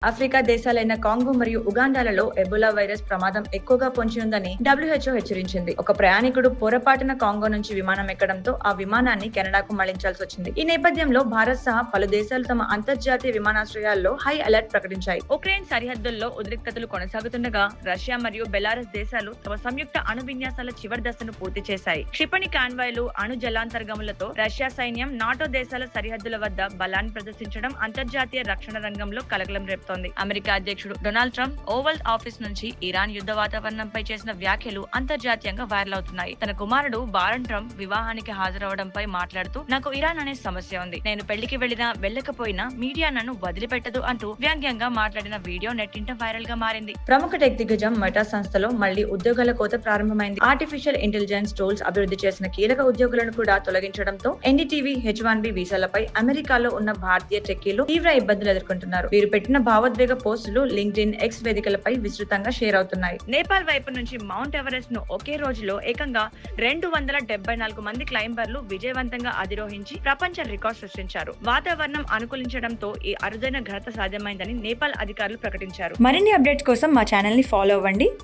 Africa దేశాలైన Congo మరియు ఉగాండాలలో Ebola virus ప్రమాదం ఎక్కువగా పొంచి ఉందని WHO హెచ్చరించింది. ఒక ప్రయాణికుడు పొరపాటున కాంగో నుంచి విమానం ఎక్కడంతో ఆ విమానాన్ని కెనడాకు మళ్లించాల్సి వచ్చింది. ఈ నేపథ్యంలో భారత్ సహా పలు దేశాలు తమ అంతర్జాతీయ విమానాశ్రయాల్లో హై అలర్ట్ ప్రకటించాయి. ఉక్రెయిన్ సరిహద్దుల్లో ఉద్రిక్తతలు కొనసాగుతుండగా రష్యా మరియు బెలారస్ దేశాలు తమ సంయుక్త అణు విన్యాసాల చివరి దశను పూర్తి చేశాయి. క్షిపణి కాన్వాయ్లు, అణు జలాంతర్గములతో రష్యా సైన్యం నాటో దేశాల సరిహద్దుల వద్ద బలాన్ని ప్రదర్శించడం అంతర్జాతీయ రక్షణ రంగంలో కలకలం రేపుతోంది. అమెరికా అధ్యక్షుడు డొనాల్డ్ ట్రంప్ ఓవల్ ఆఫీస్ నుంచి ఇరాన్ యుద్ధ వాతావరణంపై చేసిన వ్యాఖ్యలు అంతర్జాతీయంగా వైరల్ అవుతున్నాయి. తన కుమారుడు బారన్ ట్రంప్ వివాహానికి హాజరవడంపై మాట్లాడుతూ, నాకు ఇరాన్ అనే సమస్య ఉంది. నేను పెళ్లికి వెళ్లినా వెళ్ళకపోయినా మీడియా నన్ను వదిలిపెట్టదు అంటూ వ్యంగ్యంగా మాట్లాడిన వీడియో నెట్టింట వైరల్ గా మారింది. ప్రముఖ టెక్ దిగ్గజం మెటా సంస్థలో మళ్లీ ఉద్యోగాల కోత ప్రారంభమైంది. ఆర్టిఫిషియల్ ఇంటెలిజెన్స్ టూల్స్ అభివృద్ధి చేసిన కీలక ఉద్యోగులను కూడా తొలగించడంతో ఎన్డీటీవీ H-1B వీసాలపై అమెరికాలో ఉన్న భారతీయ టెక్కీలు తీవ్ర ఇబ్బందులు ఎదుర్కొంటున్నారు. వీరు పెట్టిన భావోద్వేగ పోస్టులు లింక్డ్ఇన్, X వేదికలపై విస్తృతంగా షేర్ అవుతున్నాయి. నేపాల్ వైపు నుంచి మౌంట్ ఎవరెస్ట్ ను ఒకే రోజులో ఏకంగా 274 మంది క్లైంబర్లు విజయవంతంగా అధిరోహించి ప్రపంచ రికార్డు సృష్టించారు. వాతావరణం అనుకూలించడంతో ఈ అరుదైన ఘనత సాధ్యమైందని నేపాల్ అధికారులు ప్రకటించారు. మరిన్ని అప్డేట్స్ కోసం మా ఛానల్ ని ఫాలో అవ్వండి.